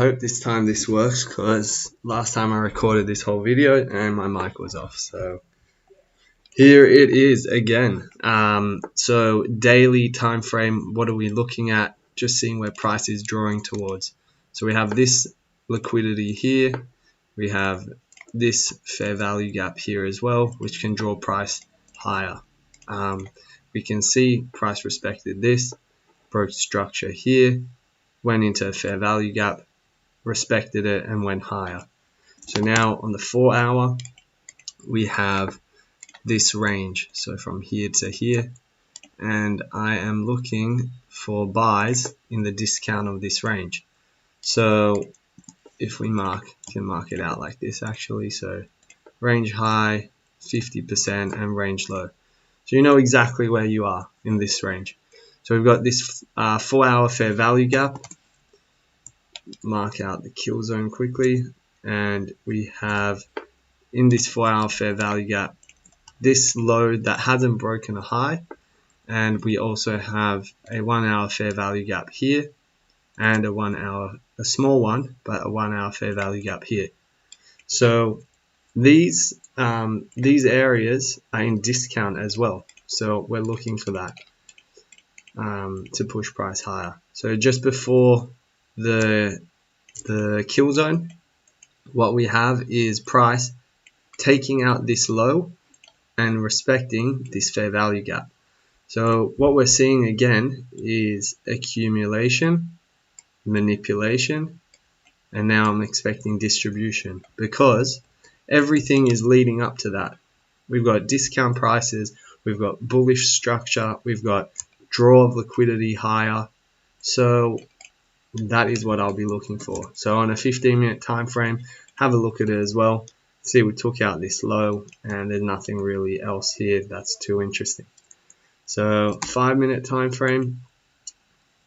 hope this time this works, because last time I recorded this whole video and my mic was off. So here it is again. So daily time frame, what are we looking at? Just seeing where price is drawing towards. So we have this liquidity here. We have this fair value gap here as well, which can draw price higher. We can see price respected this, broke structure here, went into a fair value gap, respected it, and went higher. So now on the 4 hour, we have this range, so from here to here, and I am looking for buys in the discount of this range. So if we can mark it out like this actually, so range high 50% and range low, so you know exactly where you are in this range. So we've got this 4 hour fair value gap. Mark out the kill zone quickly, and we have in this 4 hour fair value gap this low that hasn't broken a high, and we also have a 1 hour fair value gap here, and a small one, but a 1 hour fair value gap here. So these areas are in discount as well, so we're looking for that to push price higher. So just before the kill zone, what we have is price taking out this low and respecting this fair value gap. So what we're seeing again is accumulation, manipulation, and now I'm expecting distribution, because everything is leading up to that. We've got discount prices, we've got bullish structure, we've got draw of liquidity higher. So that is what I'll be looking for. So on a 15-minute time frame, have a look at it as well. See, we took out this low and there's nothing really else here that's too interesting. So 5-minute time frame,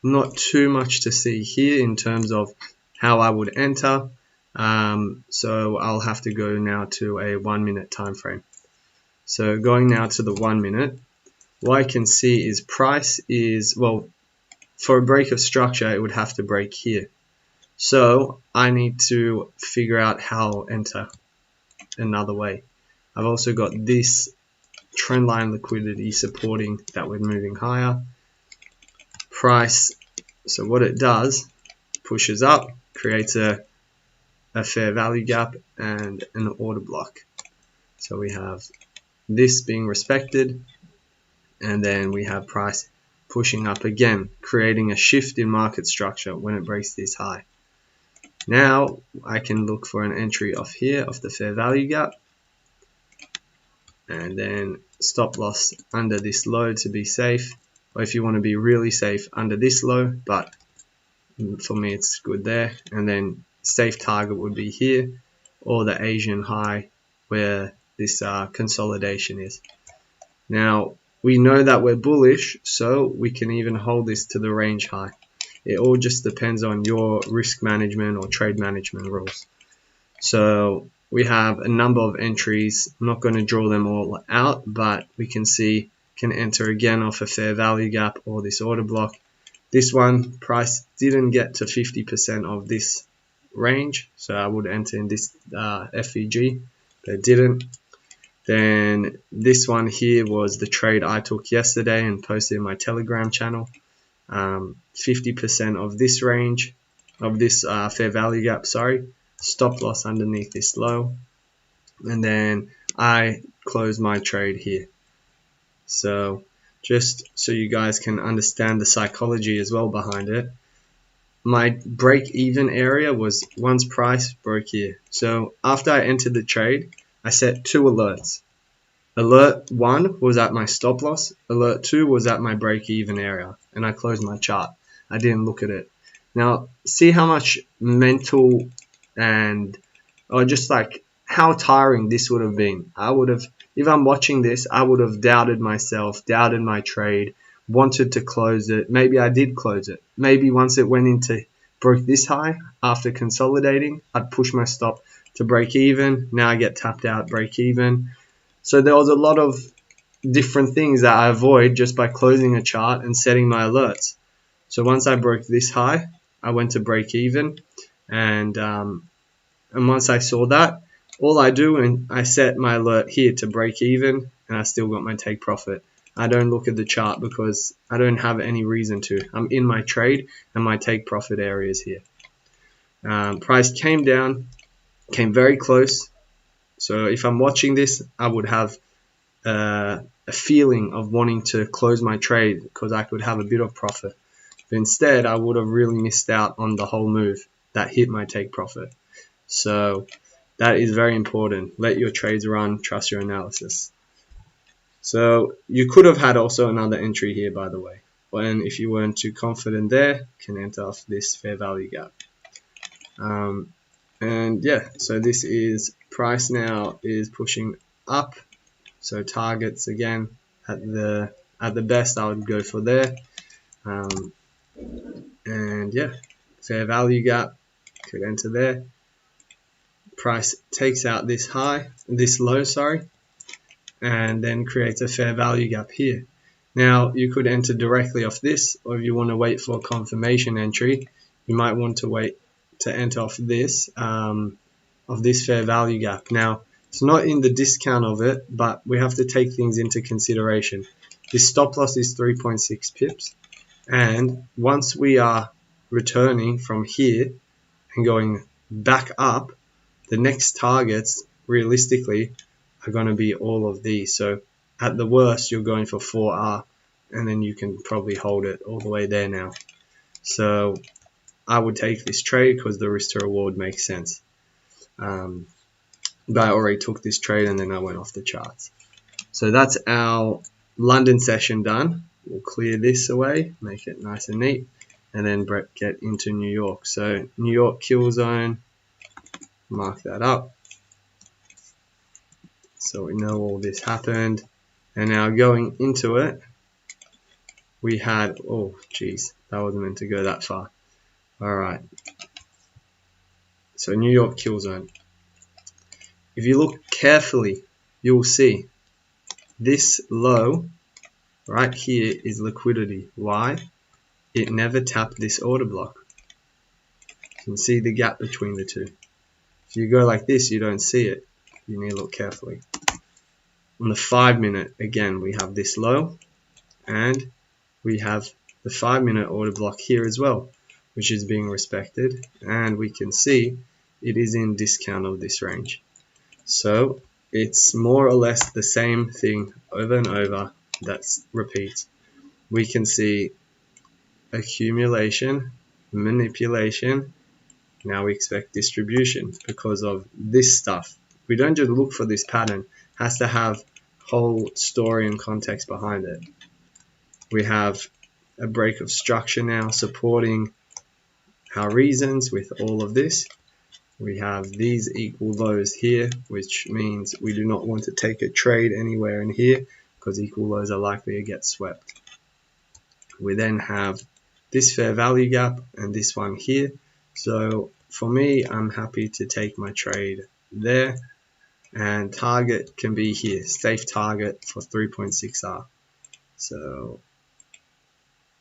not too much to see here in terms of how I would enter. So I'll have to go now to a 1-minute time frame. So going now to the 1 minute, what I can see is price is, well, for a break of structure, it would have to break here. So I need to figure out how I'll enter another way. I've also got this trend line liquidity supporting that we're moving higher. Price, so what it does, pushes up, creates a fair value gap and an order block. So we have this being respected, and then we have price pushing up again, creating a shift in market structure when it breaks this high. Now I can look for an entry off here, off the fair value gap, and then stop loss under this low to be safe, or if you want to be really safe, under this low, but for me it's good there. And then safe target would be here, or the Asian high where this consolidation is. Now we know that we're bullish, so we can even hold this to the range high. It all just depends on your risk management or trade management rules. So we have a number of entries. I'm not going to draw them all out, but we can see can enter again off a fair value gap or this order block. This one, price didn't get to 50% of this range, so I would enter in this FVG, but it didn't. Then this one here was the trade I took yesterday and posted in my Telegram channel. 50% of this range, of this fair value gap, sorry, stop loss underneath this low, and then I closed my trade here. So just so you guys can understand the psychology as well behind it, my break even area was once price broke here. So after I entered the trade, I set 2 alerts. Alert 1 was at my stop loss, alert 2 was at my break even area, and I closed my chart. I didn't look at it. Now see how much mental and just like how tiring this would have been. I would have, if I'm watching this, I would have doubted myself, doubted my trade, wanted to close it. Maybe I did close it. Maybe once it went into broke this high after consolidating, I'd push my stop to break even. Now I get tapped out, break even. So there was a lot of different things that I avoid just by closing a chart and setting my alerts. So once I broke this high, I went to break even, And once I saw that, all I do, and I set my alert here to break even, and I still got my take profit. I don't look at the chart because I don't have any reason to. I'm in my trade, and my take profit area is here. Price came down, came very close. So if I'm watching this, I would have a feeling of wanting to close my trade because I could have a bit of profit. But instead, I would have really missed out on the whole move that hit my take profit. So that is very important. Let your trades run, trust your analysis. So you could have had also another entry here, by the way. And if you weren't too confident there, can enter off this fair value gap. And yeah, so this is price now is pushing up. So targets again at the best I would go for there. And yeah, fair value gap could enter there. Price takes out this low, and then creates a fair value gap here. Now you could enter directly off this, or if you want to wait for a confirmation entry, you might want to wait to enter off this fair value gap. Now it's not in the discount of it, but we have to take things into consideration. This stop loss is 3.6 pips, and once we are returning from here and going back up, the next targets realistically are going to be all of these. So at the worst, you're going for 4R, and then you can probably hold it all the way there now. So I would take this trade because the risk to reward makes sense. But I already took this trade and then I went off the charts. So that's our London session done. We'll clear this away, make it nice and neat, and then get into New York. So New York kill zone, mark that up. So we know all this happened. And now going into it, we had, oh geez, that wasn't meant to go that far. Alright. So New York kill zone. If you look carefully, you'll see this low right here is liquidity. Why? It never tapped this order block. You can see the gap between the two. If you go like this, you don't see it. You need to look carefully. On the 5 minute, again, we have this low, and we have the 5 minute order block here as well, which is being respected, and we can see it is in discount of this range. So it's more or less the same thing over and over that repeats. We can see accumulation, manipulation. Now we expect distribution because of this stuff. We don't just look for this pattern. It has to have whole story and context behind it. We have a break of structure now supporting our reasons with all of this. We have these equal lows here, which means we do not want to take a trade anywhere in here because equal lows are likely to get swept. We then have this fair value gap and this one here. So for me, I'm happy to take my trade there, and target can be here, safe target for 3.6R. So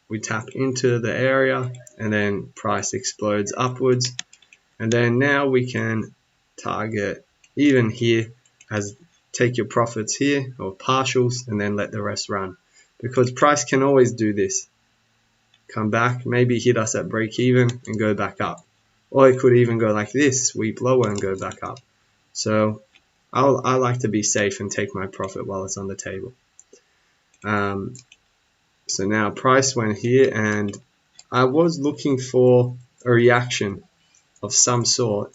we tap into the area and then price explodes upwards, and then now we can target even here as take your profits here or partials and then let the rest run, because price can always do this, come back, maybe hit us at break even and go back up, or it could even go like this, sweep lower and go back up. So I like to be safe and take my profit while it's on the table. So now price went here, and I was looking for a reaction of some sort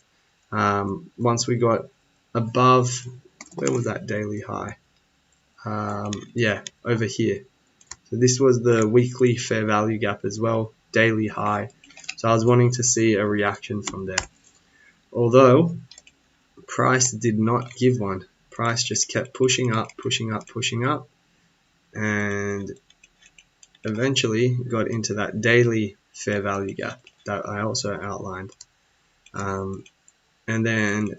once we got above, where was that daily high? Yeah, over here. So this was the weekly fair value gap as well, daily high. So I was wanting to see a reaction from there. Although price did not give one. Price just kept pushing up, pushing up, pushing up, and eventually got into that daily fair value gap that I also outlined. And then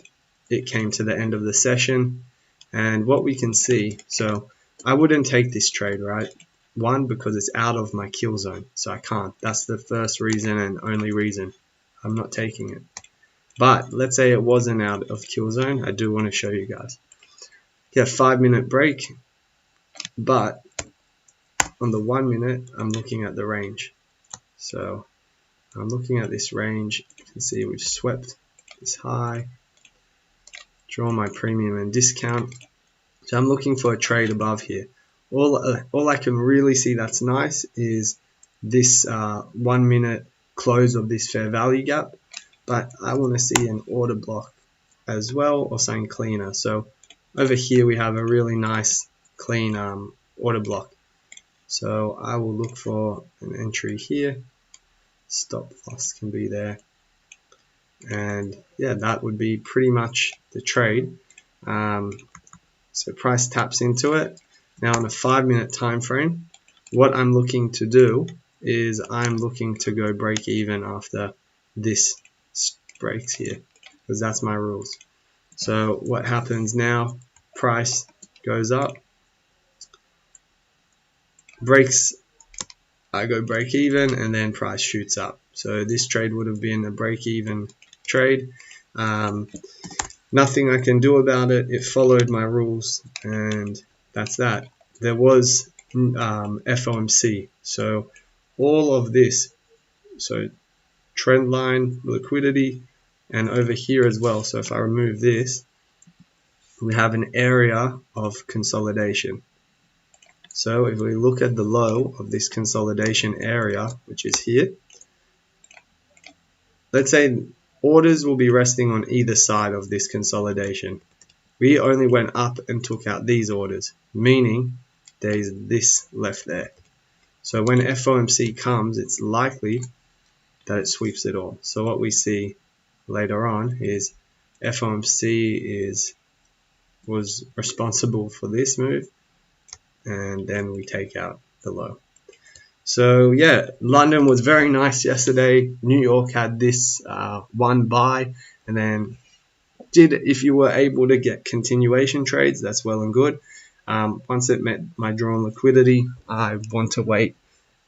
it came to the end of the session, and what we can see, so I wouldn't take this trade, right? One, because it's out of my kill zone, so I can't. That's the first reason and only reason I'm not taking it. But let's say it wasn't out of kill zone. I do want to show you guys. Yeah, 5-minute break, but on the 1 minute, I'm looking at the range. So I'm looking at this range. You can see we've swept this high, draw my premium and discount. So I'm looking for a trade above here. All I can really see that's nice is this 1 minute close of this fair value gap, but I want to see an order block as well, or something cleaner. So over here we have a really nice clean order block. So I will look for an entry here. Stop loss can be there, and yeah, that would be pretty much the trade. So price taps into it. Now on a 5-minute time frame, what I'm looking to do is I'm looking to go break even after this breaks here, because that's my rules. So what happens now, price goes up, breaks, I go break even, and then price shoots up. So this trade would have been a break even trade. Nothing I can do about it. It followed my rules, and that's that. There was FOMC, so all of this, so trend line, liquidity, and over here as well. So if I remove this, we have an area of consolidation. So if we look at the low of this consolidation area, which is here, let's say orders will be resting on either side of this consolidation. We only went up and took out these orders, meaning there's this left there. So when FOMC comes, it's likely that it sweeps it all. So what we see later on is FOMC was responsible for this move, and then we take out the low. So yeah, London was very nice yesterday. New York had this one buy, and then if you were able to get continuation trades, that's well and good. Once it met my drawn liquidity, I want to wait,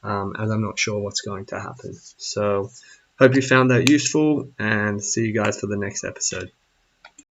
as I'm not sure what's going to happen. So hope you found that useful, and see you guys for the next episode.